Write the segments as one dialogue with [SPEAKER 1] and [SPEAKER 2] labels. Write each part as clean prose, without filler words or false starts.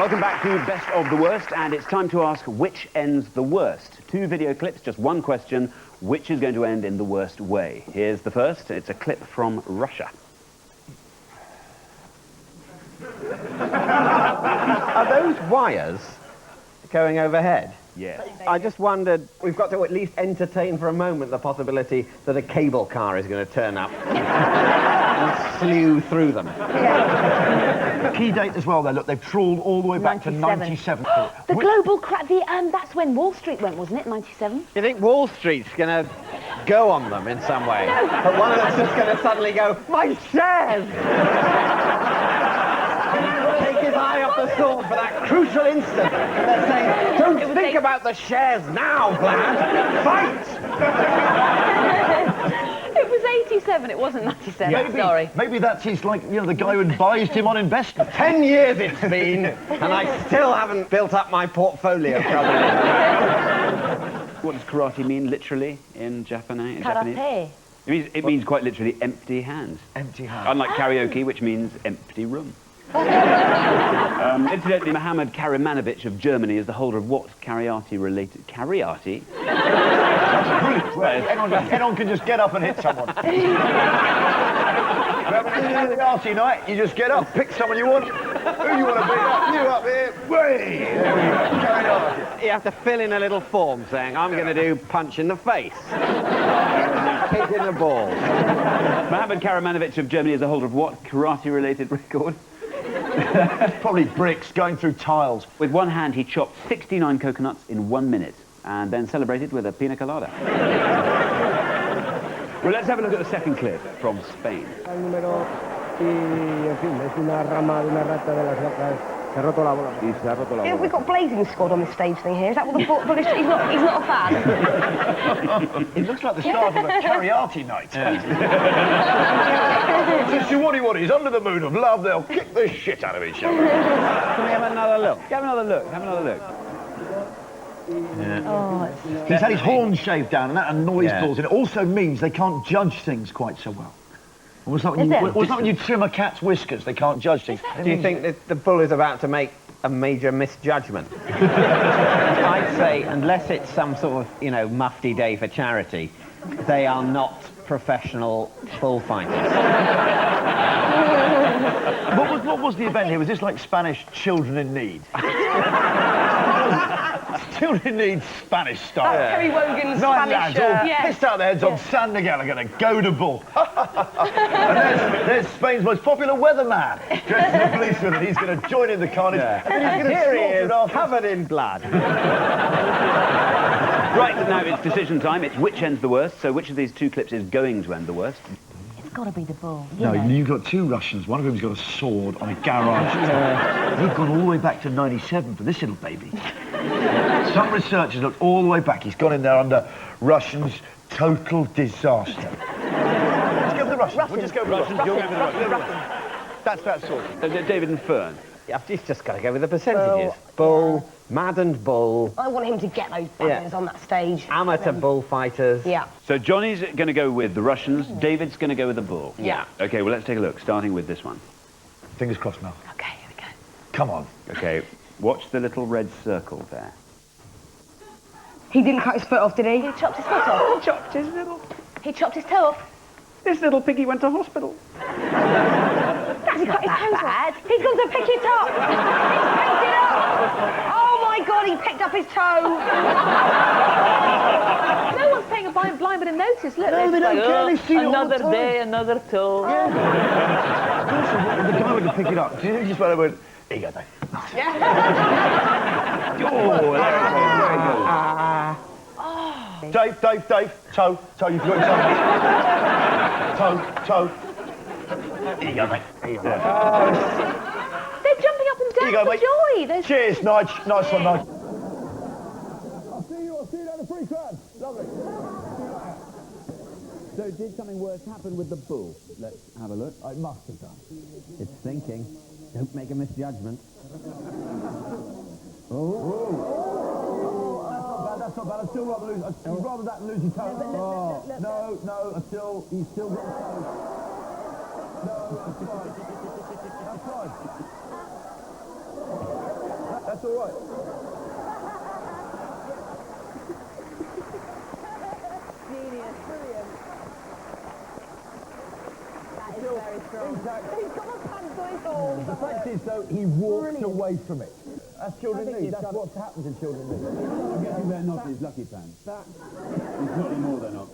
[SPEAKER 1] Welcome back to Best of the Worst, and it's time to ask which ends the worst. 2 video clips, just 1 question. Which is going to end in the worst way? Here's the first. It's a clip from Russia.
[SPEAKER 2] Are those wires going overhead?
[SPEAKER 1] Yeah.
[SPEAKER 2] I just wondered, we've got to at least entertain for a moment the possibility that a cable car is going to turn up and slew through them.
[SPEAKER 3] Yeah. Key date as well, though. Look, they've trawled all the way back to 97.
[SPEAKER 4] The global crash, that's when Wall Street went, wasn't it, 97?
[SPEAKER 2] You think Wall Street's going to go on them in some way? No. But one of them's just going to suddenly go, my shares! Take his eye off the sword for that crucial instant. They're saying, don't think about the shares now, Vlad. Fight!
[SPEAKER 4] It was 87, it wasn't 97, sorry.
[SPEAKER 3] Maybe that's his, like, you know, the guy who advised him on investment.
[SPEAKER 2] 10 years it's been, and I still haven't built up my portfolio properly.
[SPEAKER 1] What does karate mean, literally, in Japanese?
[SPEAKER 4] Karate.
[SPEAKER 1] It means quite literally empty hands.
[SPEAKER 3] Empty hands.
[SPEAKER 1] Unlike karaoke, which means empty room. Incidentally, Mohammad Karamanowicz of Germany is the holder of what Kariati-related... Kariati?
[SPEAKER 3] Anyone can just get up and hit someone. Kariati night, you just get up, pick someone you want. Who you want to beat up? You up here. Way! There we go. Kariati.
[SPEAKER 2] You have to fill in a little form saying, I'm going to do punch in the face. Kick in the balls.
[SPEAKER 1] Mohammad Karamanowicz of Germany is the holder of what karate-related record?
[SPEAKER 3] Probably bricks going through tiles.
[SPEAKER 1] With one hand, he chopped 69 coconuts in 1 minute and then celebrated with a pina colada. Well, let's have a look at the second clip from Spain.
[SPEAKER 5] We've got Blazing Squad on the stage thing here. Is that what the book... He's not a fan.
[SPEAKER 3] It looks like the start of a karaoke night. Since you what he's under the mood of love, they'll kick the shit out of each other.
[SPEAKER 1] Can we have another look? Have another look. Have another look.
[SPEAKER 3] Yeah. Oh, he's had his horns shaved down, and that annoys bulls. And it also means they can't judge things quite so well. What's that when you trim a cat's whiskers? They can't judge things.
[SPEAKER 2] Do you think that the bull is about to make a major misjudgment? I'd say, unless it's some sort of, you know, mufti day for charity, they are not professional bullfighters.
[SPEAKER 3] What was the event here? Was this like Spanish Children in Need? Children in Need Spanish style.
[SPEAKER 5] Terry Wogan's
[SPEAKER 3] Nine
[SPEAKER 5] Spanish...
[SPEAKER 3] lads all pissed out their heads on San Miguel are going to go to bull. And there's Spain's most popular weatherman, dressed in a policeman, and he's going to join in the carnage. And then he's going to
[SPEAKER 2] Here he is,
[SPEAKER 3] off.
[SPEAKER 2] covered in blood.
[SPEAKER 1] Right, now it's decision time. It's which ends the worst, so which of these 2 clips is going to end the worst?
[SPEAKER 4] It's got to be the bull.
[SPEAKER 3] No, you've got 2 Russians. One of them's got a sword on a garage. They've gone all the way back to 97 for this little baby. Some researchers looked all the way back. He's gone in there under Russians' total disaster. Let's go with the Russians. We'll just go with the Russians. You'll go with the Russians. That's that sort.
[SPEAKER 1] David and Fern.
[SPEAKER 2] Yeah, you've just got to go with the percentages. Bull, maddened bull.
[SPEAKER 5] I want him to get those bangers on that stage.
[SPEAKER 2] Amateur bullfighters.
[SPEAKER 5] Yeah.
[SPEAKER 1] So Johnny's going to go with the Russians. David's going to go with the bull.
[SPEAKER 5] Yeah.
[SPEAKER 1] OK, well, let's take a look, starting with this one.
[SPEAKER 3] Fingers crossed, Mel.
[SPEAKER 5] OK, here we go.
[SPEAKER 3] Come on.
[SPEAKER 1] OK, watch the little red circle there.
[SPEAKER 5] He didn't cut his foot off, did he?
[SPEAKER 4] He chopped his foot off. He chopped his toe off.
[SPEAKER 1] This little piggy went to hospital.
[SPEAKER 4] That's not that bad. He's going to pick it up. He's picked it up.
[SPEAKER 5] Oh my God, he picked up his toe.
[SPEAKER 4] No one's paying a blind bit of notice. Look,
[SPEAKER 3] No, they don't care. They see it all the
[SPEAKER 4] another
[SPEAKER 3] time.
[SPEAKER 4] day, another toe.
[SPEAKER 3] The guy went to pick it up. Do you think he just went, here you go, Dave. Dave, toe, you forgot your toe. Here you go, mate. Here you go.
[SPEAKER 4] They're jumping up and down for joy.
[SPEAKER 3] Cheers, Nige. Nice one, Nige.
[SPEAKER 6] I'll see you down the free crowd. Lovely.
[SPEAKER 1] So did something worse happen with the bull? Let's have a look.
[SPEAKER 3] It must have done.
[SPEAKER 2] It's thinking. Don't make a misjudgment.
[SPEAKER 3] That's not bad. I'd still rather lose. I'd rather that than lose your toe. No, he's still got a toe. No, that's fine. That's fine.
[SPEAKER 6] That's all right.
[SPEAKER 4] Genius. Brilliant. That is very strong.
[SPEAKER 6] Exactly.
[SPEAKER 4] He's got my pants on his balls.
[SPEAKER 6] The fact is, though, he walked
[SPEAKER 4] Brilliant.
[SPEAKER 6] away from it. That's children need. That's what's happened to children need.
[SPEAKER 1] I'm guessing they're not his lucky pants. It's not anymore, they're not.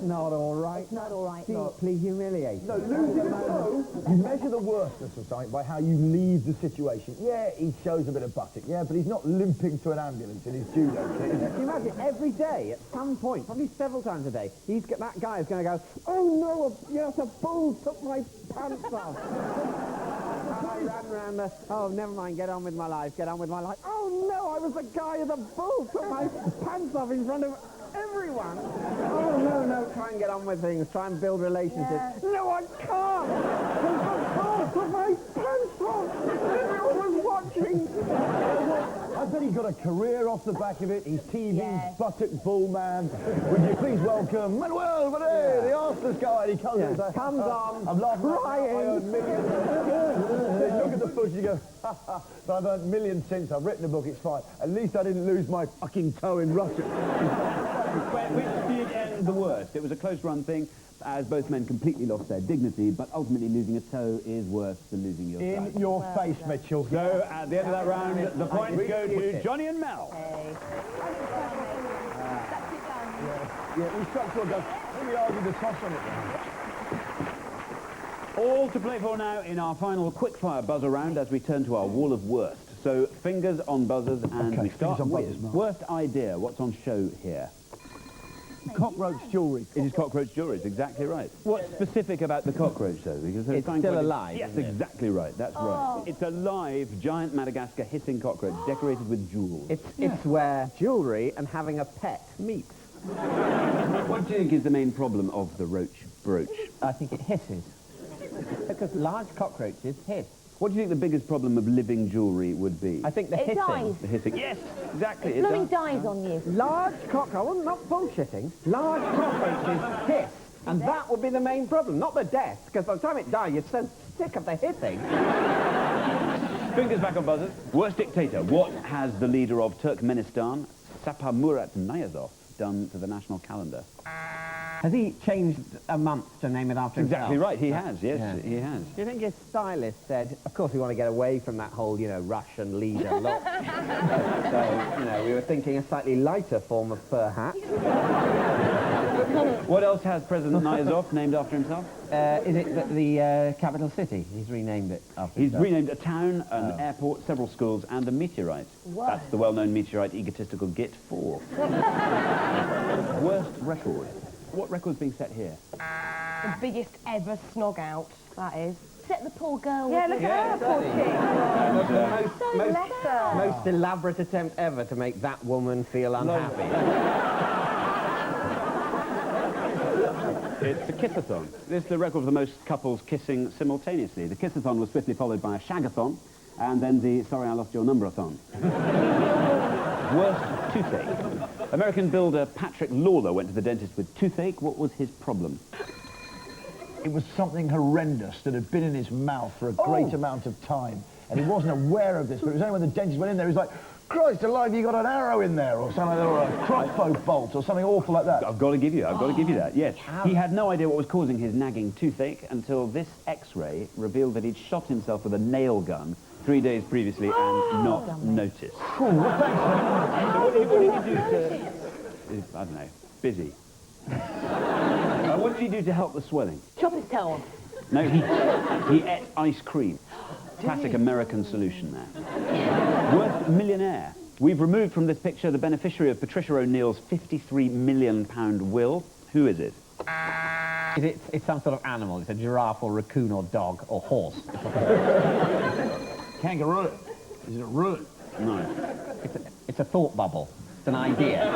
[SPEAKER 2] Not all right.
[SPEAKER 4] Not all right.
[SPEAKER 2] Deeply humiliating.
[SPEAKER 6] No, losing a toe, you measure the worstness of something by how you leave the situation. Yeah, he shows a bit of buttock, yeah, but he's not limping to an ambulance in his judo kit, is
[SPEAKER 2] Can you imagine every day, at some point, probably several times a day, that guy is going to go, oh no, yes, a bull took my pants off. And I ran round the, oh, never mind, get on with my life, get on with my life. Oh no, I was the guy of the bull took my pants off in front of everyone. Oh no, try and get on with things, try and build relationships.
[SPEAKER 4] Yeah.
[SPEAKER 2] No, I can't. The bull took my pants off. Everyone was watching.
[SPEAKER 6] I bet he got a career off the back of it. He's TV's
[SPEAKER 4] Yeah.
[SPEAKER 6] buttock bull man. Would you please welcome Manuel Varela, the Arsenal's guy. And he comes in and says,
[SPEAKER 2] Comes on,
[SPEAKER 6] I've lost
[SPEAKER 2] crying.
[SPEAKER 6] I earned millions. Then look at the footage, you go, ha ha, but I've earned millions since. I've written a book, it's fine. At least I didn't lose my fucking toe in Russia.
[SPEAKER 1] Which did end the worst? It was a close-run thing, as both men completely lost their dignity, but ultimately losing a toe is worse than losing your
[SPEAKER 6] In
[SPEAKER 1] sight.
[SPEAKER 6] your face, Mitchell.
[SPEAKER 1] So, at the end of that round, the points go to Johnny and Mel.
[SPEAKER 4] Hey.
[SPEAKER 6] Yeah, we struck to a go. Maybe argue the toss on it then.
[SPEAKER 1] All to play for now in our final quick-fire buzzer round as we turn to our wall of worst. So, fingers on buzzers, and
[SPEAKER 6] Okay,
[SPEAKER 1] we start
[SPEAKER 6] fingers on
[SPEAKER 1] with
[SPEAKER 6] buzzers, Mark.
[SPEAKER 1] worst idea. What's on show here?
[SPEAKER 6] Cockroach jewellery.
[SPEAKER 1] It is cockroach jewellery, it's exactly right. What's specific about the cockroach, though? Because
[SPEAKER 2] It's still alive,
[SPEAKER 1] Yes,
[SPEAKER 2] isn't it?
[SPEAKER 1] exactly right, that's right. It's a live, giant Madagascar hissing cockroach decorated with jewels.
[SPEAKER 2] It's where jewellery and having a pet meet.
[SPEAKER 1] What do you think is the main problem of the roach brooch?
[SPEAKER 2] I think it hisses. Because large cockroaches hiss.
[SPEAKER 1] What do you think the biggest problem of living jewellery would be?
[SPEAKER 2] I think the
[SPEAKER 4] It
[SPEAKER 2] hissing.
[SPEAKER 4] dies.
[SPEAKER 1] The hissing. Yes, exactly.
[SPEAKER 4] It
[SPEAKER 1] It
[SPEAKER 4] blooming
[SPEAKER 1] does.
[SPEAKER 4] dies on you.
[SPEAKER 2] Large cockroaches, well, not bullshitting, large cockroaches hiss. And that would be the main problem, not the death, because by the time it dies, you're so sick of the hissing.
[SPEAKER 1] Fingers back on buzzers. Worst dictator. What has the leader of Turkmenistan, Saparmurat Niyazov, done to the national calendar?
[SPEAKER 2] Has he changed a month to name it after
[SPEAKER 1] Exactly
[SPEAKER 2] himself?
[SPEAKER 1] right. He has. Yes,
[SPEAKER 2] Yeah.
[SPEAKER 1] he has.
[SPEAKER 2] Do you think his stylist said, of course we want to get away from that whole, Russian leader look. So, we were thinking a slightly lighter form of fur hat.
[SPEAKER 1] What else has President Niyazov named after himself?
[SPEAKER 2] Is it the capital city? He's renamed it after
[SPEAKER 1] He's
[SPEAKER 2] himself.
[SPEAKER 1] renamed a town, an airport, several schools, and a meteorite. That's the well-known meteorite egotistical Git 4. Worst record. What record's being set here?
[SPEAKER 5] The biggest ever snog out, that is.
[SPEAKER 4] Set the poor girl.
[SPEAKER 5] Yeah, look at her, poor chick.
[SPEAKER 4] So bless her.
[SPEAKER 2] Most elaborate attempt ever to make that woman feel unhappy.
[SPEAKER 1] It's a kissathon. This is the record for the most couples kissing simultaneously. The kissathon was swiftly followed by a shagathon, and then the sorry I lost your number-a-thon. Worst toothache. American builder Patrick Lawler went to the dentist with toothache. What was his problem?
[SPEAKER 6] It was something horrendous that had been in his mouth for a great amount of time. And he wasn't aware of this, but it was only when the dentist went in there, he was like, Christ alive, you got an arrow in there, or something, or a crossbow bolt, or something awful like that.
[SPEAKER 1] I've got to give you that, yes. He had no idea what was causing his nagging toothache until this X-ray revealed that he'd shot himself with a nail gun 3 days previously and not noticed.
[SPEAKER 6] Cool, well, thanks, man.
[SPEAKER 1] So what did he do to... I don't know, busy. What did he do to help the swelling?
[SPEAKER 4] Chop his toe off.
[SPEAKER 1] No, he ate ice cream. Classic American solution there. Worst millionaire. We've removed from this picture the beneficiary of Patricia O'Neill's £53 million will. Who is it?
[SPEAKER 2] It's some sort of animal. It's a giraffe or raccoon or dog or horse.
[SPEAKER 6] Kangaroo. Is it a root?
[SPEAKER 1] No.
[SPEAKER 2] It's a thought bubble. It's an idea.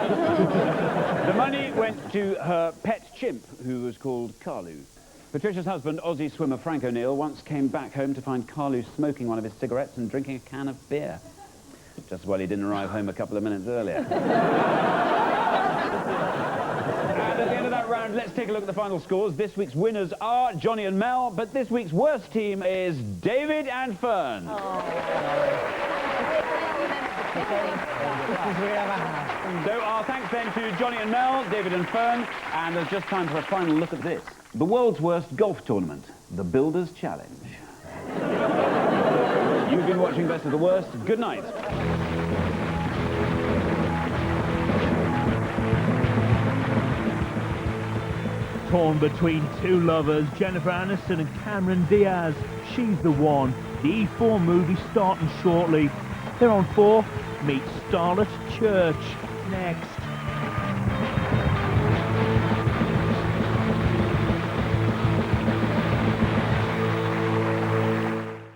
[SPEAKER 1] The money went to her pet chimp, who was called Carlu. Patricia's husband, Aussie swimmer Frank O'Neill, once came back home to find Carlu smoking one of his cigarettes and drinking a can of beer. Just while he didn't arrive home a couple of minutes earlier. And at the end of that round, let's take a look at the final scores. This week's winners are Johnny and Mel, but this week's worst team is David and Fern.
[SPEAKER 4] Oh.
[SPEAKER 1] So our thanks then to Johnny and Mel, David and Fern, and there's just time for a final look at this. The world's worst golf tournament, the Builders' Challenge. You've been watching Best of the Worst. Good night.
[SPEAKER 7] Torn between two lovers, Jennifer Aniston and Cameron Diaz. She's the one. The E4 movie starting shortly. They're on 4. Meet Starlet Church next.